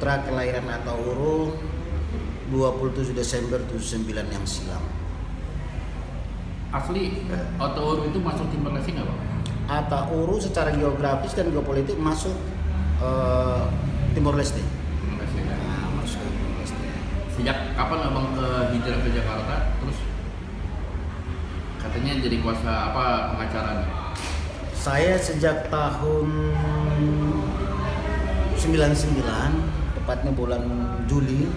daerah kelahiran Atauro 27 Desember 79 yang silam. Asli Atauro itu masuk Timor Leste nggak Bang? Atauro secara geografis dan geopolitik masuk Timor Leste. Timor Leste ya. Nah, masuk Timor Leste. Sejak kapan Abang hijrah ke Jakarta? Terus katanya jadi kuasa pengacara nih? Saya sejak tahun 99, tepatnya bulan Juli,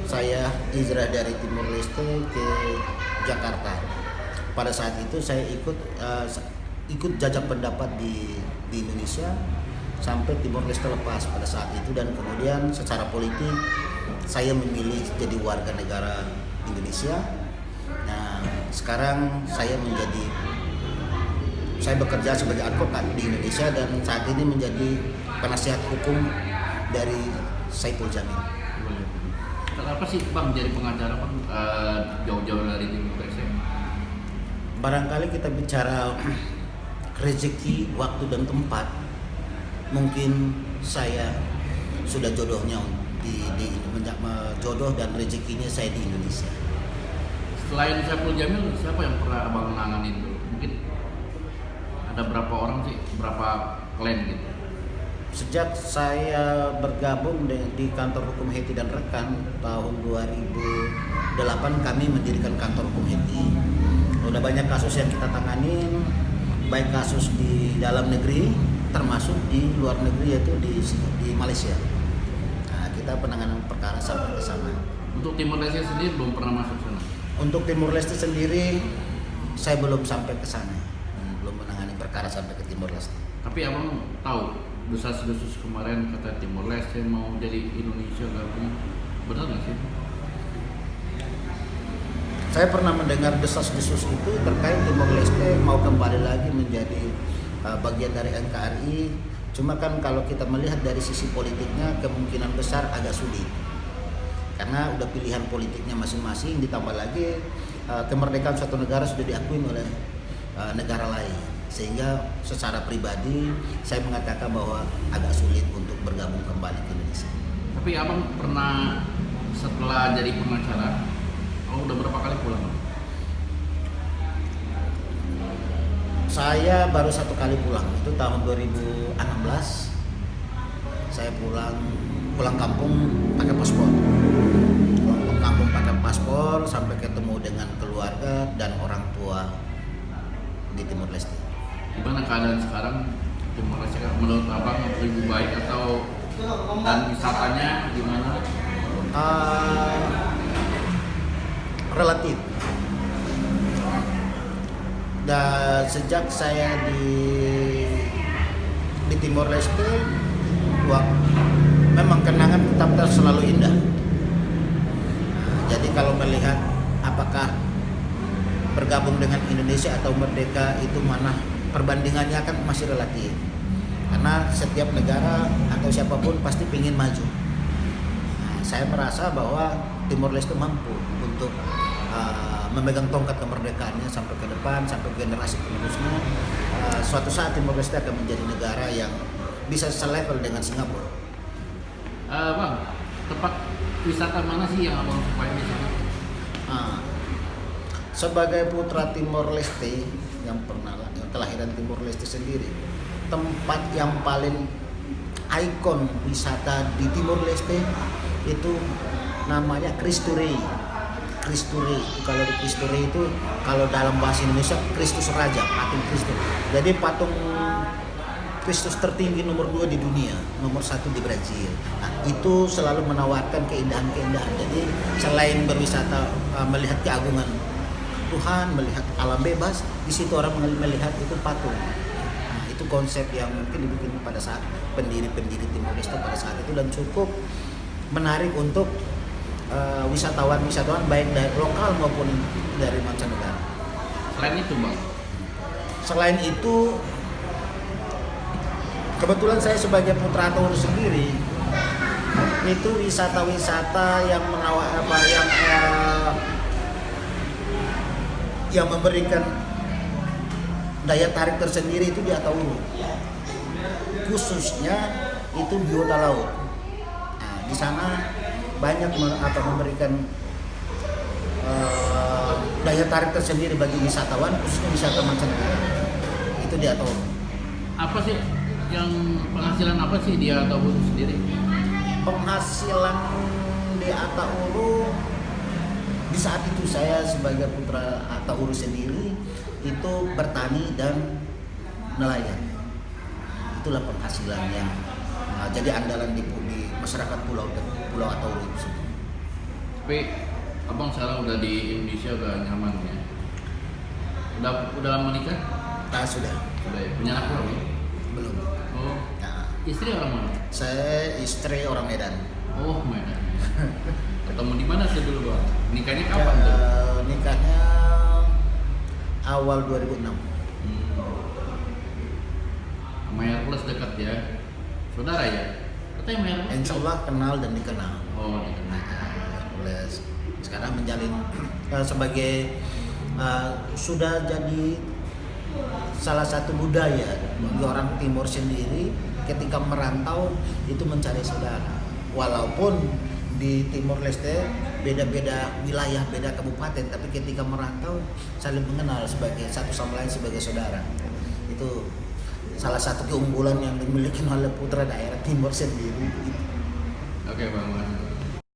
saya hijrah dari Timor Leste ke Jakarta. Pada saat itu saya ikut jajak pendapat di Indonesia sampai Timor Leste lepas pada saat itu, dan kemudian secara politik saya memilih jadi warga negara Indonesia. Nah, sekarang saya bekerja sebagai advokat di Indonesia dan saat ini menjadi penasihat hukum dari Saipul Jamil. Kenapa sih Bang jadi pengacara Bang jauh-jauh dari Timor Leste? Barangkali kita bicara rezeki, waktu dan tempat, mungkin saya sudah jodohnya jodoh dan rezekinya saya di Indonesia. Selain Saipul Jamil, siapa yang pernah Abang nanganin dulu? Mungkin ada berapa orang sih, berapa klan gitu? Sejak saya bergabung di kantor hukum Heti dan Rekan tahun 2008, kami mendirikan kantor hukum Heti. Udah banyak kasus yang kita tanganin, baik kasus di dalam negeri termasuk di luar negeri, yaitu di Malaysia. Nah, kita penanganan perkara sampai ke sana. Untuk Timor Leste sendiri belum pernah masuk sana? Untuk Timor Leste sendiri saya belum sampai ke sana. Belum menangani perkara sampai ke Timor Leste. Tapi Abang tahu desas-desus kemarin kata Timor Leste mau jadi Indonesia gabung, benar nggak sih? Saya pernah mendengar desas-desus itu terkait Timor Leste mau kembali lagi menjadi bagian dari NKRI. Cuma kan kalau kita melihat dari sisi politiknya, kemungkinan besar agak sulit. Karena udah pilihan politiknya masing-masing, ditambah lagi kemerdekaan suatu negara sudah diakui oleh negara lain. Sehingga secara pribadi saya mengatakan bahwa agak sulit untuk bergabung kembali ke Indonesia. Tapi Abang pernah setelah jadi pengacara, udah berapa kali pulang? Saya baru satu kali pulang, itu tahun 2016. Saya pulang kampung pakai paspor. Pulang kampung pakai paspor sampai ketemu dengan keluarga dan orang tua di Timor Leste. Gimana keadaan sekarang Timor Leste menurut Abang, lebih baik atau dan wisatanya gimana? Relatif. Dan sejak saya di Timor Leste, memang kenangan tetap selalu indah. Jadi kalau melihat apakah bergabung dengan Indonesia atau merdeka, itu mana perbandingannya kan masih relatif. Karena setiap negara atau siapapun pasti ingin maju. Nah, saya merasa bahwa Timor Leste mampu untuk memegang tongkat kemerdekaannya sampai ke depan, sampai generasi penerusnya. Suatu saat Timor Leste akan menjadi negara yang bisa selevel dengan Singapura. Bang, tempat wisata mana sih yang Abang sukai di sana? Sebagai putra Timor Leste yang kelahiran Timor Leste sendiri, tempat yang paling ikon wisata di Timor Leste itu namanya Cristo Rei. Cristo Rei. Kalau di Cristo Rei itu, kalau dalam bahasa Indonesia, Kristus Raja, patung Kristus. Jadi patung Kristus tertinggi nomor 2 di dunia, nomor 1 di Brazil. Nah, itu selalu menawarkan keindahan-keindahan. Jadi selain berwisata, melihat keagungan Tuhan, melihat alam bebas, di situ orang melihat itu patung. Nah, itu konsep yang mungkin dibikin pada saat pendiri-pendiri Timor Leste pada saat itu, dan cukup menarik untuk wisatawan baik dari lokal maupun dari mancanegara. Selain itu Bang? Selain itu, kebetulan saya sebagai putra Atauro sendiri, itu wisata-wisata yang memberikan daya tarik tersendiri itu di Atauro, khususnya itu biota laut. Nah, Di sana banyak memberikan daya tarik tersendiri bagi wisatawan, khususnya wisata mancanegara. Itu di Atauro. Apa sih yang penghasilan apa sih dia Atauro sendiri? Penghasilan di Atauro di saat itu saya sebagai putra Atauro sendiri itu bertani dan nelayan. Itulah penghasilan yang jadi andalan di masyarakat pulau Atauro itu. Tapi abang sekarang udah di Indonesia udah nyaman ya? Udah lama nikah? Sudah. Sudah ya? Punya anak belum? Belum. Oh. Nah, Istri orang mana? saya istri orang Medan. Oh, Medan. Ketemu di mana sih dulu bang? Nikahnya kapan tuh? Nikahnya awal 2006. Sama Hercules dekat ya? Saudara ya? Katanya sama Hercules. Insya Allah kenal dan dikenal. Oh, dikenal. Oleh sekarang menjalin sebagai sudah jadi salah satu budaya bagi orang Timur sendiri ketika merantau itu mencari saudara. Walaupun di Timor Leste beda-beda wilayah, beda kabupaten, tapi ketika merantau saling mengenal sebagai satu sama lain sebagai saudara. Itu salah satu keunggulan yang dimiliki oleh putra daerah Timor sendiri. Oke bang.